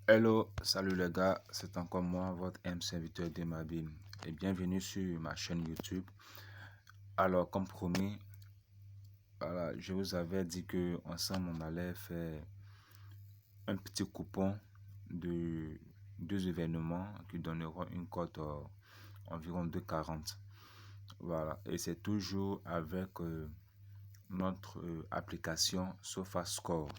Hello, salut les gars, c'est encore moi, votre M serviteur de Mabim, et bienvenue sur ma chaîne YouTube. Alors, comme promis, voilà, je vous avais dit que ensemble on allait faire un petit coupon de deux événements qui donneront une cote environ de 40. Voilà, et c'est toujours avec notre application SofaScore.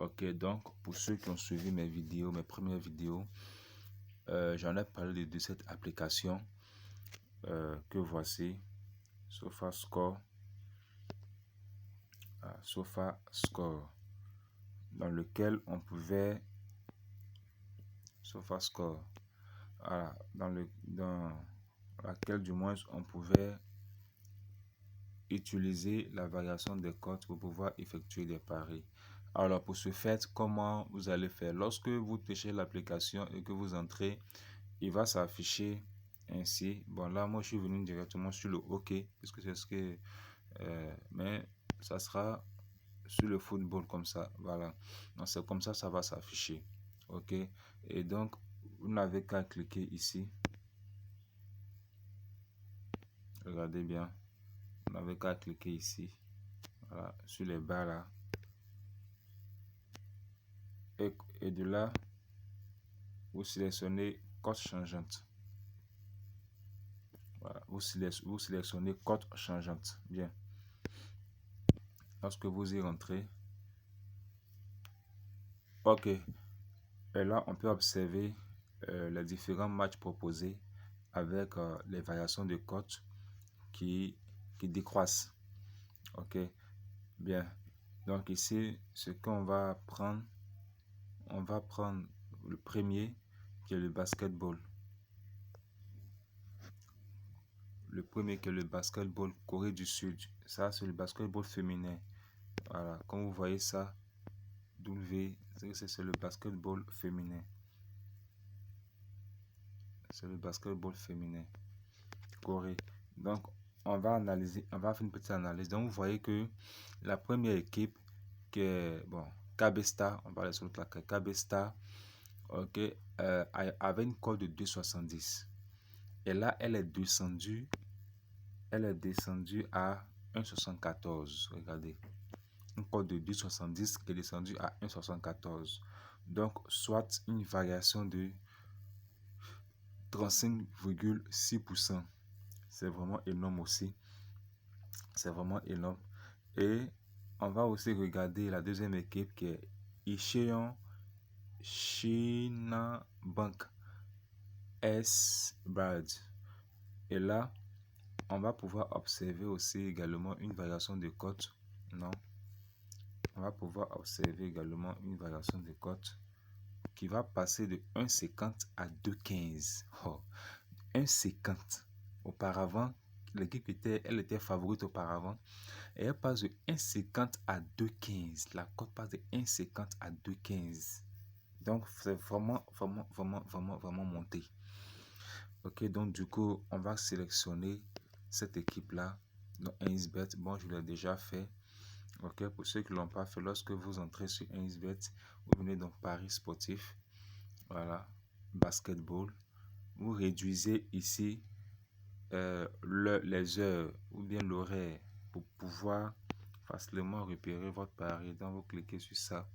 Ok, donc pour ceux qui ont suivi mes vidéos, mes premières vidéos, j'en ai parlé de cette application que voici, SofaScore, SofaScore, dans lequel on pouvait, SofaScore, voilà, dans laquelle du moins on pouvait utiliser la variation des cotes pour pouvoir effectuer des paris. Alors pour ce fait, comment vous allez faire? Lorsque vous téléchargez l'application et que vous entrez, il va s'afficher ainsi. Bon là, moi je suis venu directement sur le OK, parce que c'est ce que... mais ça sera sur le football comme ça. Voilà. Donc c'est comme ça va s'afficher. OK. Et donc, vous n'avez qu'à cliquer ici. Regardez bien. Vous n'avez qu'à cliquer ici. Voilà, sur les barres là. Et de là, vous sélectionnez cote changeante. Voilà, vous sélectionnez cote changeante. Bien. Lorsque vous y rentrez, OK. Et là, on peut observer les différents matchs proposés avec les variations de cote qui décroissent. OK. Bien. Donc ici, ce qu'on va prendre, on va prendre le premier qui est le basketball. Le premier qui est le basketball Corée du Sud. Ça, c'est le basketball féminin. Voilà. Comme vous voyez ça, W, c'est le basketball féminin. C'est le basketball féminin. Corée. Donc, on va analyser, on va faire une petite analyse. Donc, vous voyez que la première équipe qui est, bon, Cabesta, on va aller sur le claquet, Cabesta, ok, avait une cote de 2,70. Et là, elle est descendue à 1,74. Regardez. Une cote de 2,70 qui est descendue à 1,74. Donc, soit une variation de 35,6%. C'est vraiment énorme aussi. C'est vraiment énorme. Et on va aussi regarder la deuxième équipe qui est Icheon China Bank S Brad. Et là, on va pouvoir observer aussi également une variation de cote. Non. On va pouvoir observer également une variation de cote qui va passer de 1,50 à 2,15. Oh, 1,50. Auparavant, l'équipe elle était favorite auparavant. Et elle passe de 1,50 à 2,15. La cote passe de 1,50 à 2,15. Donc, c'est vraiment monté. Ok, donc du coup, on va sélectionner cette équipe-là dans 1xBet. Bon, je l'ai déjà fait. Ok, pour ceux qui ne l'ont pas fait, lorsque vous entrez sur 1xBet, vous venez dans Paris sportif. Voilà, basketball. Vous réduisez ici les heures ou bien l'horaire pour pouvoir facilement repérer votre pari. Donc, vous cliquez sur ça.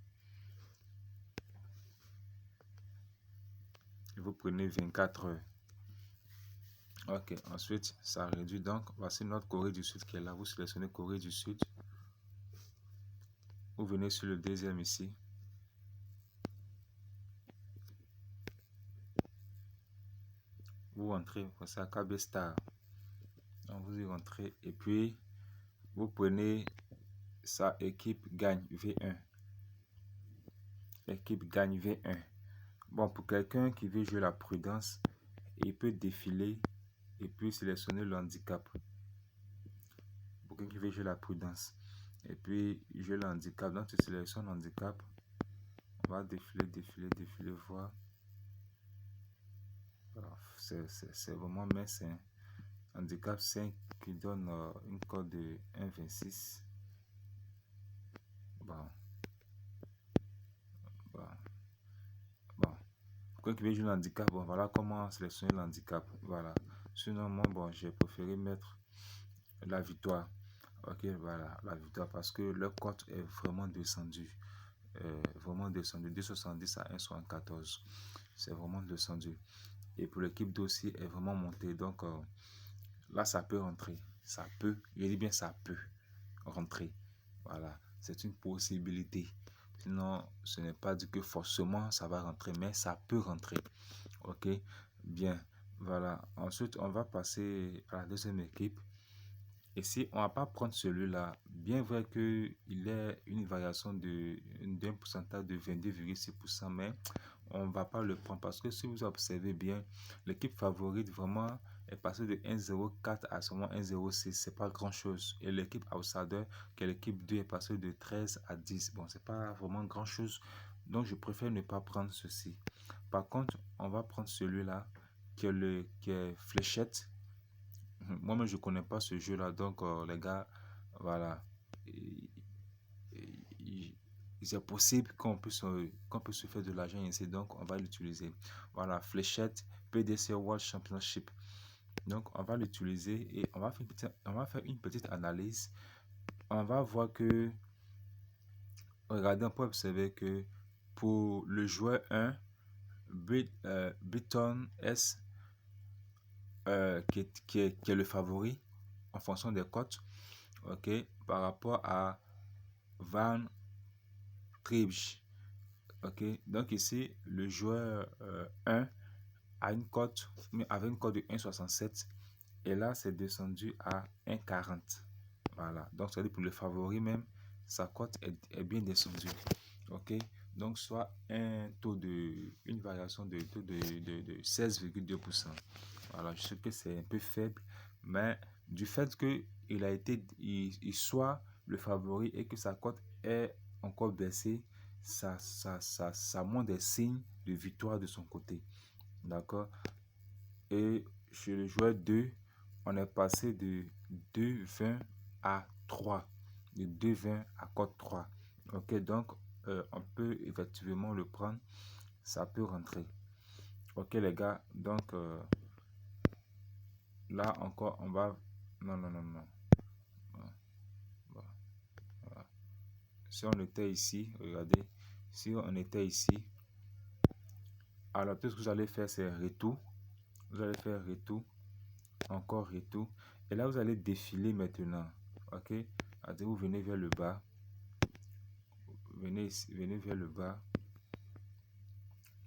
Et vous prenez 24 heures. Ok, ensuite, ça réduit. Donc, voici notre Corée du Sud qui est là. Vous sélectionnez Corée du Sud. Vous venez sur le deuxième ici. Vous rentrez, c'est à Cabestar. Donc, vous y rentrez et puis vous prenez sa équipe gagne V1. Équipe gagne V1. Bon, pour quelqu'un qui veut jouer la prudence, il peut défiler et puis sélectionner le handicap. Pour quelqu'un qui veut jouer la prudence. Et puis, jouer le handicap. Donc, tu sélectionnes le handicap. On va défiler, voir. C'est vraiment mince. Hein. Handicap 5 qui donne une cote de 1,26. Bon. Quand il veut jouer l'handicap, bon, voilà comment sélectionner l'handicap. Voilà. Sinon, moi, bon, j'ai préféré mettre la victoire. Ok, voilà, la victoire parce que le cote est vraiment descendu. Vraiment descendu. 2,70 à 1,74. C'est vraiment descendu. Et pour l'équipe d'aussi est vraiment monté. Donc là, ça peut rentrer. Ça peut, je dis bien ça peut rentrer. Voilà, c'est une possibilité. Sinon, ce n'est pas dit que forcément ça va rentrer, mais ça peut rentrer. Ok, bien. Voilà. Ensuite, on va passer à la deuxième équipe. Et si on ne va pas prendre celui-là, bien vrai qu'il ait une variation d'un pourcentage de 22,6%, mais on ne va pas le prendre parce que si vous observez bien, l'équipe favorite vraiment est passée de 1,04 à seulement 1,06. C'est pas grand-chose. Et l'équipe outsider, qui est l'équipe 2, est passée de 13 à 10. Bon, c'est pas vraiment grand-chose. Donc, je préfère ne pas prendre ceci. Par contre, on va prendre celui-là qui est fléchette. Moi-même, je ne connais pas ce jeu-là. Donc, les gars, voilà. C'est possible qu'on puisse se faire de l'argent ici. Donc, on va l'utiliser. Voilà, fléchette PDC World Championship. Donc, on va l'utiliser et on va faire une petite analyse. On va voir que, regardez, on peut observer que pour le joueur 1, Britton S, qui est le favori en fonction des cotes, ok, par rapport à Van Tribes. Ok, donc ici, le joueur 1 a une cote, mais avec une cote de 1,67 et là, c'est descendu à 1,40. Voilà, donc c'est-à-dire pour le favori même, sa cote est bien descendue. Ok, donc soit une variation de taux de 16,2%. Voilà, je sais que c'est un peu faible, mais du fait il soit le favori et que sa cote est encore baissée, ça montre des signes de victoire de son côté. D'accord? Et chez le joueur 2, on est passé de 2,20 à 3. De 2,20 à cote 3. Ok, donc on peut effectivement le prendre. Ça peut rentrer. Ok les gars, donc là encore on va... Non, non, non, non. Bon, voilà. Si on était ici, regardez, si on était ici, alors tout ce que vous allez faire c'est retour. Vous allez faire retour, encore retour. Et là vous allez défiler maintenant. Ok, allez, vous venez vers le bas. Venez vers le bas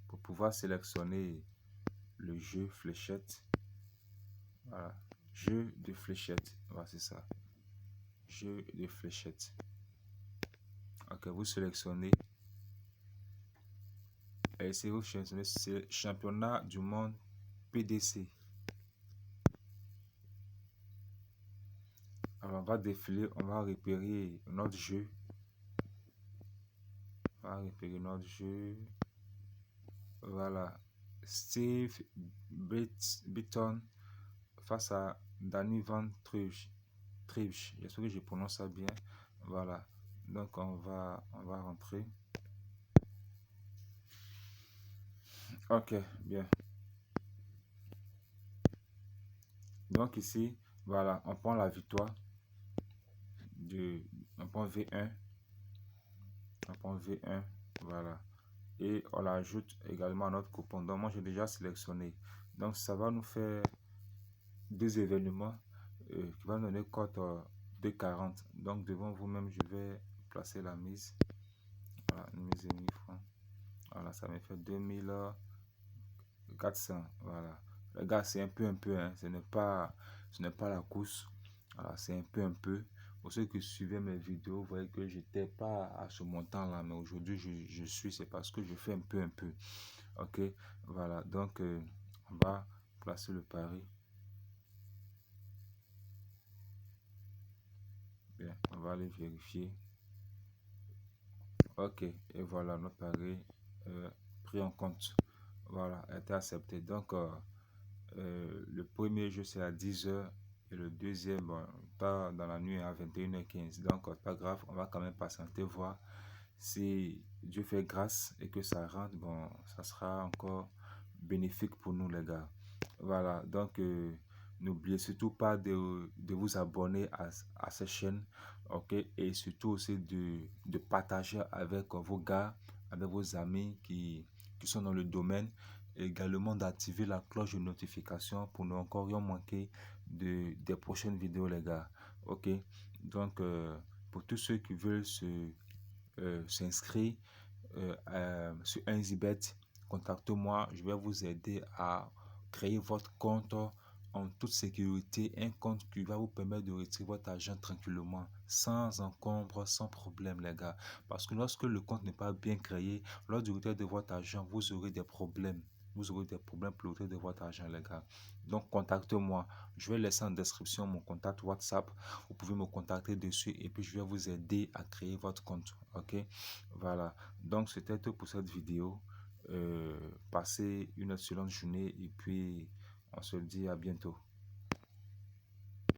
pour pouvoir sélectionner le jeu fléchette. Voilà, jeu de fléchette. Voilà, c'est ça. Jeu de fléchette. Ok, vous sélectionnez. Et si vous sélectionnez, c'est championnat du monde PDC. Alors, on va défiler, on va repérer notre jeu. On va repérer notre jeu. Voilà. Steve Bitton face à Danny Van Tribes. J'espère que je prononce ça bien. Voilà. Donc, on va rentrer. Ok, bien. Donc, ici, voilà, on prend la victoire. On prend V1. On prend V1. Voilà. Et on l'ajoute également à notre coupon. Donc, moi, j'ai déjà sélectionné. Donc, ça va nous faire deux événements qui vont donner cote de 40. Donc, devant vous-même, je vais placer la mise. Voilà, une mise de 1000 francs. Voilà, ça me fait 2400. Voilà. Les gars, c'est un peu, hein. Ce n'est pas la course. Voilà, c'est un peu. Pour ceux qui suivaient mes vidéos, vous voyez que j'étais pas à ce montant-là, mais aujourd'hui, je suis, c'est parce que je fais un peu. Ok, voilà. Donc, on va placer le pari. Bien, on va aller vérifier. Ok, et voilà, notre pari pris en compte. Voilà, a été accepté. Donc, le premier jeu, c'est à 10h et le deuxième, bon, pas dans la nuit à 21h15. Donc, pas grave, on va quand même patienter, voir si Dieu fait grâce et que ça rentre. Bon, ça sera encore bénéfique pour nous, les gars. Voilà, donc n'oubliez surtout pas de vous abonner à cette chaîne, ok, et surtout aussi de partager avec vos gars, avec vos amis qui sont dans le domaine, et également d'activer la cloche de notification pour ne encore rien manquer des prochaines vidéos, les gars, ok. Donc pour tous ceux qui veulent s'inscrire sur 1xBet, contactez-moi, je vais vous aider à créer votre compte en toute sécurité, un compte qui va vous permettre de retirer votre argent tranquillement, sans encombre, sans problème, les gars. Parce que lorsque le compte n'est pas bien créé, lors du retrait de votre argent, vous aurez des problèmes. Vous aurez des problèmes pour le retrait de votre argent, les gars. Donc, contactez-moi. Je vais laisser en description mon contact WhatsApp. Vous pouvez me contacter dessus et puis je vais vous aider à créer votre compte. Ok? Voilà. Donc, c'était tout pour cette vidéo. Passez une excellente journée et puis on se dit à bientôt.